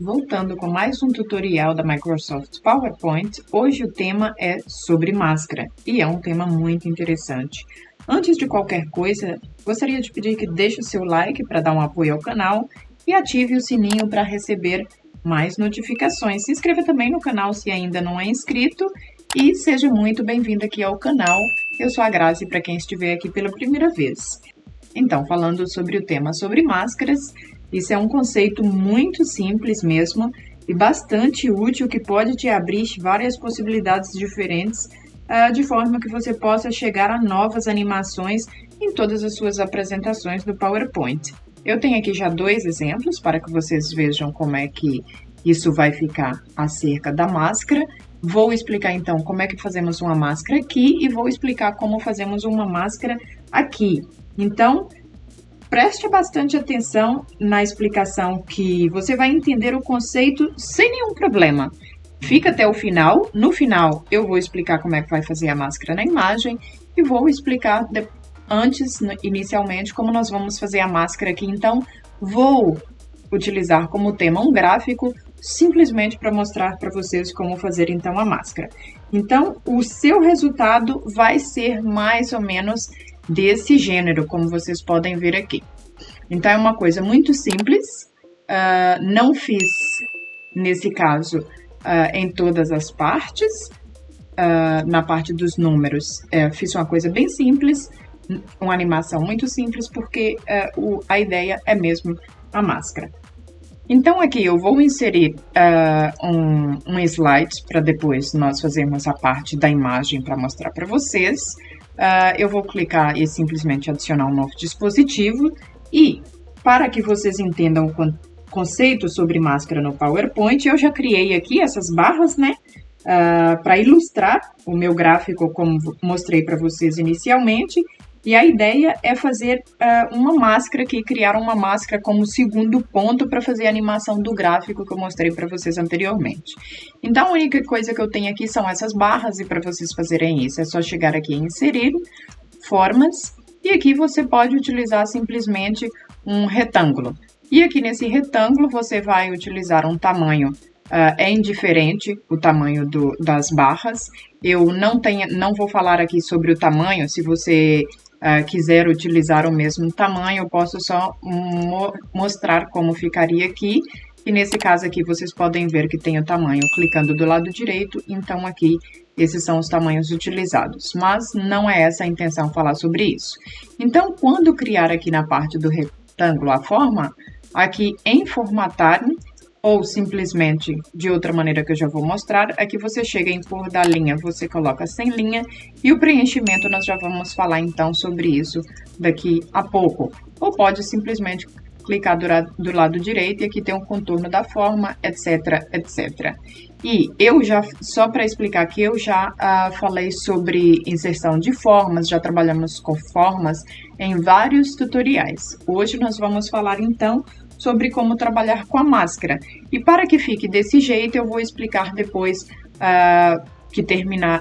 Voltando com mais um tutorial da Microsoft PowerPoint, hoje o tema é sobre máscara e é um tema muito interessante. Antes de qualquer coisa, gostaria de pedir que deixe o seu like para dar um apoio ao canal e ative o sininho para receber mais notificações. Se inscreva também no canal se ainda não é inscrito e seja muito bem-vindo aqui ao canal. Eu sou a Grazi para quem estiver aqui pela primeira vez. Então, falando sobre o tema sobre máscaras, isso é um conceito muito simples mesmo e bastante útil que pode te abrir várias possibilidades diferentes, de forma que você possa chegar a novas animações em todas as suas apresentações do PowerPoint. Eu tenho aqui já dois exemplos para que vocês vejam como é que isso vai ficar acerca da máscara. Vou explicar então como é que fazemos uma máscara aqui e vou explicar como fazemos uma máscara aqui. Então, preste bastante atenção na explicação que você vai entender o conceito sem nenhum problema. Fica até o final. No final, eu vou explicar como é que vai fazer a máscara na imagem e vou explicar inicialmente, como nós vamos fazer a máscara aqui. Então, vou utilizar como tema um gráfico simplesmente para mostrar para vocês como fazer então a máscara. Então, o seu resultado vai ser mais ou menos desse gênero, como vocês podem ver aqui. Então, é uma coisa muito simples, não fiz, nesse caso, em todas as partes, na parte dos números, fiz uma coisa bem simples, uma animação muito simples, porque a ideia é mesmo a máscara. Então, aqui eu vou inserir um slide para depois nós fazermos a parte da imagem para mostrar para vocês. Eu vou clicar e simplesmente adicionar um novo dispositivo e, para que vocês entendam o conceito sobre máscara no PowerPoint, eu já criei aqui essas barras, né, para ilustrar o meu gráfico como mostrei para vocês inicialmente. E a ideia é fazer uma máscara aqui, criar uma máscara como segundo ponto para fazer a animação do gráfico que eu mostrei para vocês anteriormente. Então, a única coisa que eu tenho aqui são essas barras e para vocês fazerem isso é só chegar aqui em inserir, formas, e aqui você pode utilizar simplesmente um retângulo. E aqui nesse retângulo você vai utilizar um tamanho, é indiferente o tamanho das barras. Eu não vou falar aqui sobre o tamanho, se você quiser utilizar o mesmo tamanho, eu posso só mostrar como ficaria aqui. E nesse caso aqui, vocês podem ver que tem o tamanho clicando do lado direito. Então, aqui, esses são os tamanhos utilizados. Mas não é essa a intenção falar sobre isso. Então, quando criar aqui na parte do retângulo a forma, aqui em formatar, ou simplesmente de outra maneira que eu já vou mostrar, aqui você chega em cor da linha, você coloca sem linha, e o preenchimento nós já vamos falar então sobre isso daqui a pouco. Ou pode simplesmente clicar do lado direito e aqui tem um contorno da forma, etc, etc. E eu já, só para explicar aqui, eu já falei sobre inserção de formas, já trabalhamos com formas em vários tutoriais. Hoje nós vamos falar então sobre como trabalhar com a máscara. E para que fique desse jeito, eu vou explicar depois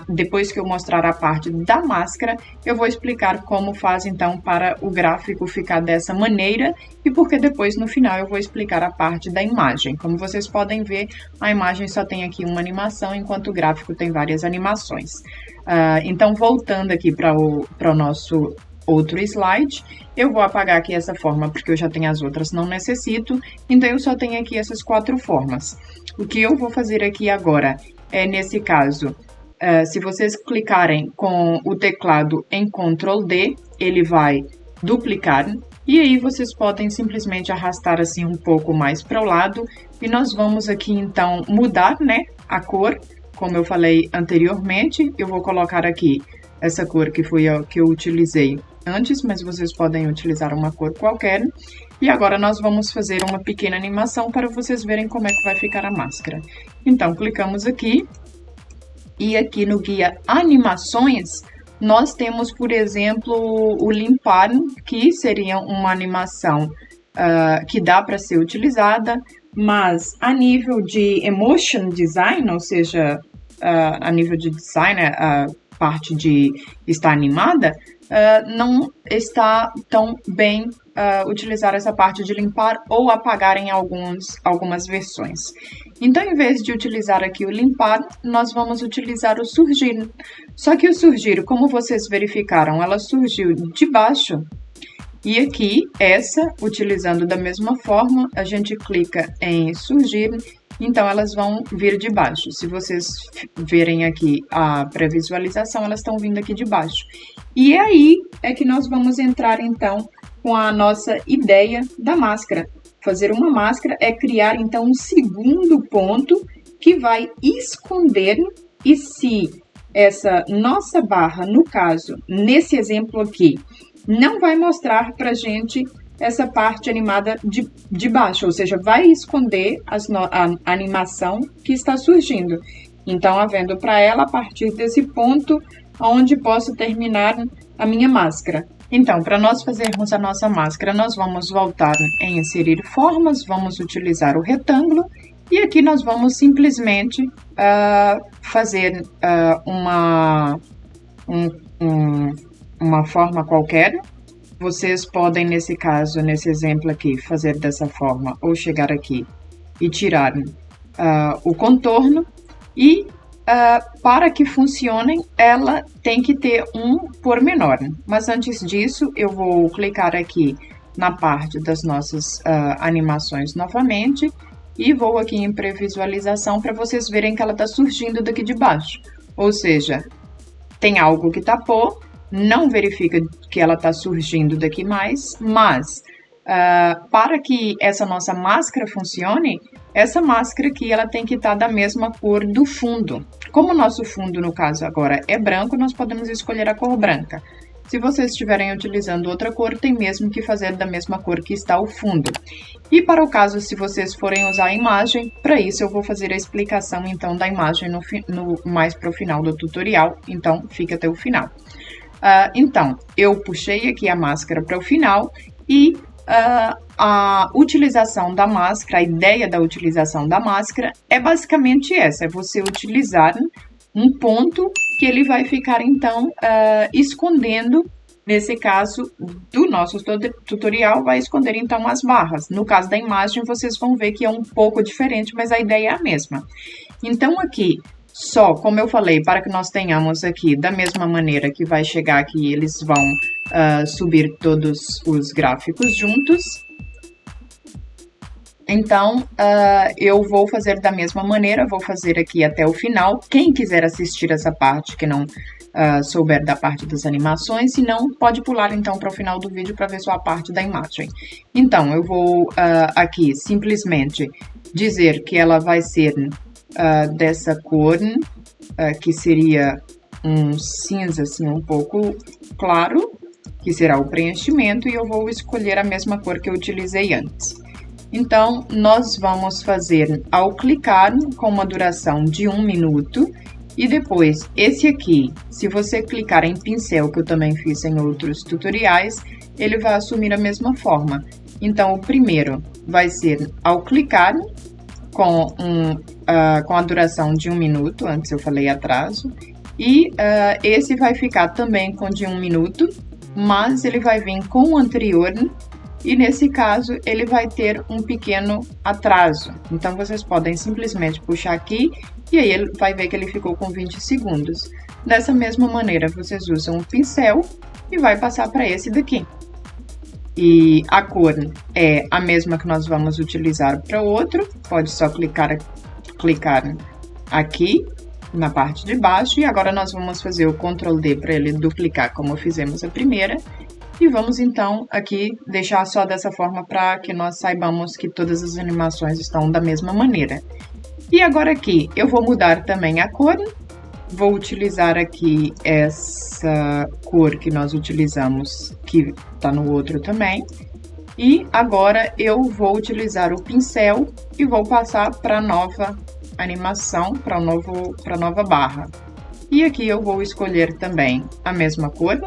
depois que eu mostrar a parte da máscara, eu vou explicar como faz então para o gráfico ficar dessa maneira e porque depois no final eu vou explicar a parte da imagem. Como vocês podem ver, a imagem só tem aqui uma animação, enquanto o gráfico tem várias animações. Então, voltando aqui para o nosso outro slide, eu vou apagar aqui essa forma, porque eu já tenho as outras, não necessito, então eu só tenho aqui essas 4 formas. O que eu vou fazer aqui agora é, nesse caso, se vocês clicarem com o teclado em Ctrl D, ele vai duplicar, e aí vocês podem simplesmente arrastar assim um pouco mais para o lado, e nós vamos aqui então mudar, né, a cor, como eu falei anteriormente. Eu vou colocar aqui essa cor que foi a que eu utilizei antes, mas vocês podem utilizar uma cor qualquer. E agora nós vamos fazer uma pequena animação para vocês verem como é que vai ficar a máscara. Então, clicamos aqui. E aqui no guia Animações, nós temos, por exemplo, o limpar, que seria uma animação que dá para ser utilizada, mas a nível de emotion design, ou seja, a nível de design, a parte de estar animada, não está tão bem utilizar essa parte de limpar ou apagar em algumas versões. Então, em vez de utilizar aqui o limpar, nós vamos utilizar o surgir. Só que o surgir, como vocês verificaram, ela surgiu de baixo. E aqui, utilizando da mesma forma, a gente clica em surgir, então elas vão vir de baixo. Se vocês verem aqui a pré-visualização, elas estão vindo aqui de baixo. E aí é que nós vamos entrar, então, com a nossa ideia da máscara. Fazer uma máscara é criar, então, um segundo ponto que vai esconder, e se essa nossa barra, no caso, nesse exemplo aqui, não vai mostrar pra gente essa parte animada de baixo, ou seja, vai esconder a animação que está surgindo. Então, havendo para ela, a partir desse ponto, onde posso terminar a minha máscara. Então, para nós fazermos a nossa máscara, nós vamos voltar em inserir formas, vamos utilizar o retângulo, e aqui nós vamos simplesmente fazer uma forma qualquer. Vocês podem, nesse caso, nesse exemplo aqui, fazer dessa forma, ou chegar aqui e tirar o contorno. E para que funcione, ela tem que ter um pormenor. Mas antes disso, eu vou clicar aqui na parte das nossas animações novamente. E vou aqui em pré-visualização para vocês verem que ela está surgindo daqui de baixo. Ou seja, tem algo que tapou. Não verifica que ela está surgindo daqui mais, mas para que essa nossa máscara funcione, essa máscara aqui ela tem que estar da mesma cor do fundo. Como o nosso fundo, no caso agora, é branco, nós podemos escolher a cor branca. Se vocês estiverem utilizando outra cor, tem mesmo que fazer da mesma cor que está o fundo. E para o caso, se vocês forem usar a imagem, para isso eu vou fazer a explicação então da imagem mais para o final do tutorial, então fica até o final. Então, eu puxei aqui a máscara para o final e a utilização da máscara, a ideia da utilização da máscara é basicamente essa, é você utilizar um ponto que ele vai ficar, então, escondendo, nesse caso do nosso tutorial, vai esconder, então, as barras. No caso da imagem, vocês vão ver que é um pouco diferente, mas a ideia é a mesma. Então, aqui, só, como eu falei, para que nós tenhamos aqui, da mesma maneira que vai chegar aqui, eles vão subir todos os gráficos juntos. Então, eu vou fazer da mesma maneira, vou fazer aqui até o final. Quem quiser assistir essa parte, que não souber da parte das animações, se não, pode pular então para o final do vídeo para ver só a parte da imagem. Então, eu vou aqui simplesmente dizer que ela vai ser dessa cor, que seria um cinza assim um pouco claro, que será o preenchimento, e eu vou escolher a mesma cor que eu utilizei antes. Então, nós vamos fazer ao clicar com uma duração de 1 minuto, e depois esse aqui, se você clicar em pincel, que eu também fiz em outros tutoriais, ele vai assumir a mesma forma. Então, o primeiro vai ser ao clicar com a duração de 1 minuto, antes eu falei atraso, e esse vai ficar também com de 1 minuto, mas ele vai vir com o anterior, e nesse caso ele vai ter um pequeno atraso. Então vocês podem simplesmente puxar aqui, e aí ele vai ver que ele ficou com 20 segundos. Dessa mesma maneira, vocês usam o pincel e vai passar para esse daqui. E a cor é a mesma que nós vamos utilizar para o outro, pode só clicar aqui na parte de baixo, e agora nós vamos fazer o Ctrl D para ele duplicar como fizemos a primeira, e vamos então aqui deixar só dessa forma para que nós saibamos que todas as animações estão da mesma maneira. E agora aqui eu vou mudar também a cor, vou utilizar aqui essa cor que nós utilizamos, que está no outro também. E agora eu vou utilizar o pincel e vou passar para a nova animação, para a nova barra. E aqui eu vou escolher também a mesma cor.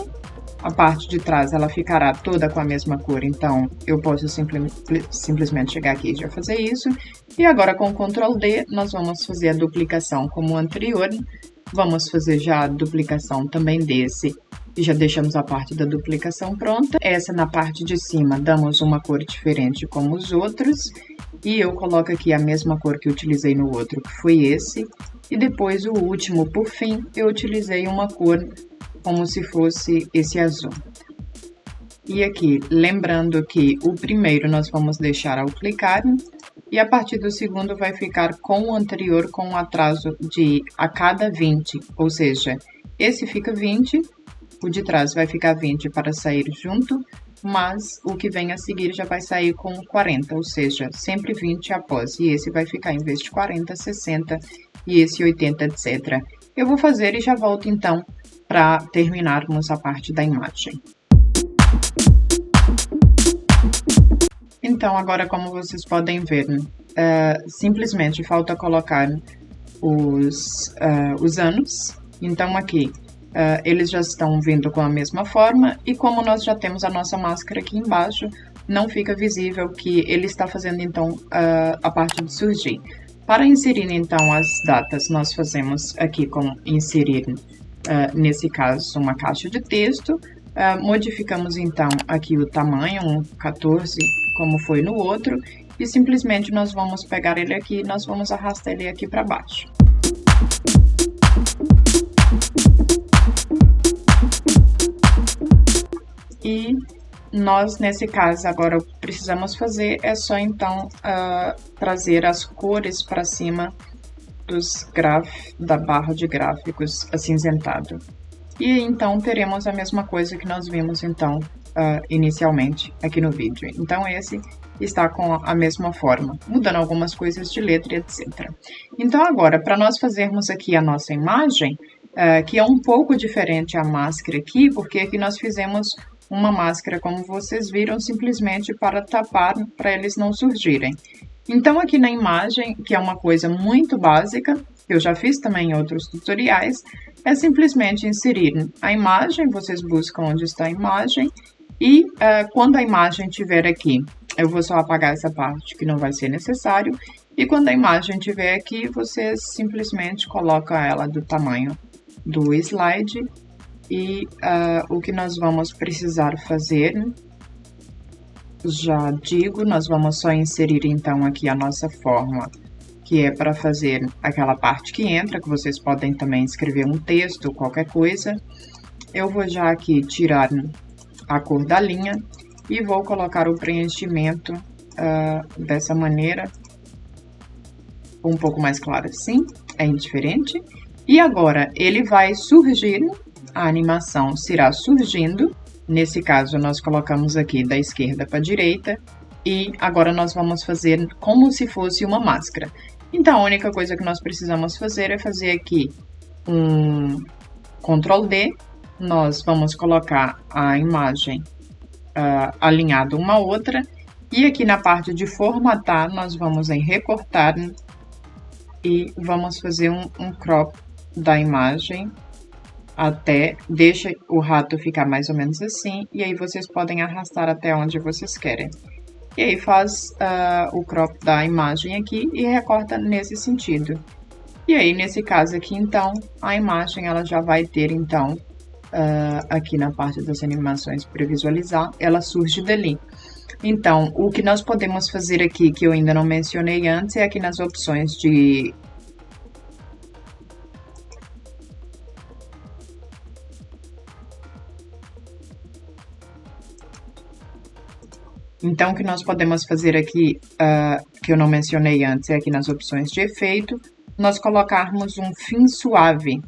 A parte de trás ela ficará toda com a mesma cor, então eu posso simplesmente chegar aqui e já fazer isso. E agora com o Ctrl D nós vamos fazer a duplicação como o anterior. Vamos fazer já a duplicação também desse E já deixamos a parte da duplicação pronta. Essa na parte de cima damos uma cor diferente como os outros. E eu coloco aqui a mesma cor que utilizei no outro, que foi esse. E depois o último, por fim, eu utilizei uma cor como se fosse esse azul. E aqui, lembrando que o primeiro nós vamos deixar ao clicar. E a partir do segundo vai ficar com o anterior com um atraso de a cada 20. Ou seja, esse fica 20, o de trás vai ficar 20 para sair junto. Mas o que vem a seguir já vai sair com 40, ou seja, sempre 20 após. E esse vai ficar, em vez de 40, 60 e esse 80, etc. Eu vou fazer e já volto, então, para terminarmos a parte da imagem. Então, agora, como vocês podem ver, simplesmente falta colocar os anos. Então, aqui... eles já estão vindo com a mesma forma e como nós já temos a nossa máscara aqui embaixo, não fica visível que ele está fazendo então a parte de surgir. Para inserir então as datas, nós fazemos aqui como inserir, nesse caso, uma caixa de texto, modificamos então aqui o tamanho, um 14, como foi no outro, e simplesmente nós vamos pegar ele aqui e nós vamos arrastar ele aqui para baixo. E nós, nesse caso, agora o que precisamos fazer é só, então, trazer as cores para cima da barra de gráficos acinzentado. E então, teremos a mesma coisa que nós vimos, então, inicialmente aqui no vídeo. Então, esse está com a mesma forma, mudando algumas coisas de letra, etc. Então, agora, para nós fazermos aqui a nossa imagem, que é um pouco diferente a máscara aqui, porque aqui nós fizemos uma máscara, como vocês viram, simplesmente para tapar, para eles não surgirem. Então, aqui na imagem, que é uma coisa muito básica, que eu já fiz também em outros tutoriais, é simplesmente inserir a imagem, vocês buscam onde está a imagem, e quando a imagem estiver aqui, eu vou só apagar essa parte que não vai ser necessário, e quando a imagem estiver aqui, vocês simplesmente colocam ela do tamanho do slide. E o que nós vamos precisar fazer, já digo, nós vamos só inserir então aqui a nossa forma, que é para fazer aquela parte que entra, que vocês podem também escrever um texto, qualquer coisa. Eu vou já aqui tirar a cor da linha e vou colocar o preenchimento dessa maneira, um pouco mais claro assim, é indiferente. E agora ele vai surgir... A animação será surgindo, nesse caso nós colocamos aqui da esquerda para a direita, e agora nós vamos fazer como se fosse uma máscara. Então a única coisa que nós precisamos fazer é fazer aqui um Ctrl D, nós vamos colocar a imagem alinhada uma à outra, e aqui na parte de formatar nós vamos em recortar e vamos fazer um crop da imagem. Deixa o rato ficar mais ou menos assim, e aí vocês podem arrastar até onde vocês querem. E aí faz o crop da imagem aqui e recorta nesse sentido. E aí, nesse caso aqui, então, a imagem ela já vai ter, então, aqui na parte das animações para visualizar, ela surge dali. Então, o que nós podemos fazer aqui, que eu ainda não mencionei antes, é aqui nas opções de... Então, o que nós podemos fazer aqui, que eu não mencionei antes, é aqui nas opções de efeito, nós colocarmos um fim suave.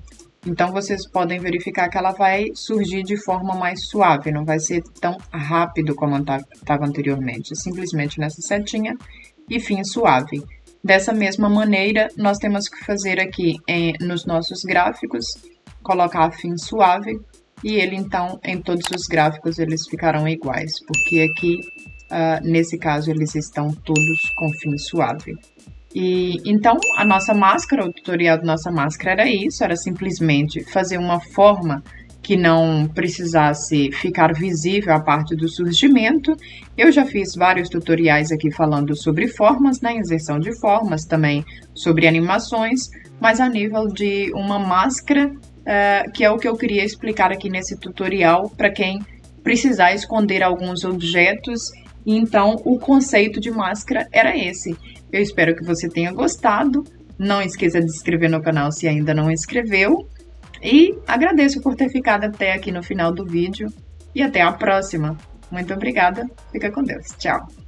Então, vocês podem verificar que ela vai surgir de forma mais suave, não vai ser tão rápido como estava anteriormente. Simplesmente nessa setinha e fim suave. Dessa mesma maneira, nós temos que fazer aqui nos nossos gráficos, colocar fim suave, e ele, então, em todos os gráficos, eles ficarão iguais, porque aqui... nesse caso, eles estão todos com fim suave. E então, a nossa máscara, o tutorial da nossa máscara era isso, era simplesmente fazer uma forma que não precisasse ficar visível a parte do surgimento. Eu já fiz vários tutoriais aqui falando sobre formas, né, inserção de formas, também sobre animações, mas a nível de uma máscara, que é o que eu queria explicar aqui nesse tutorial para quem precisar esconder alguns objetos. Então, o conceito de máscara era esse. Eu espero que você tenha gostado. Não esqueça de se inscrever no canal se ainda não inscreveu. E agradeço por ter ficado até aqui no final do vídeo. E até a próxima. Muito obrigada. Fica com Deus. Tchau.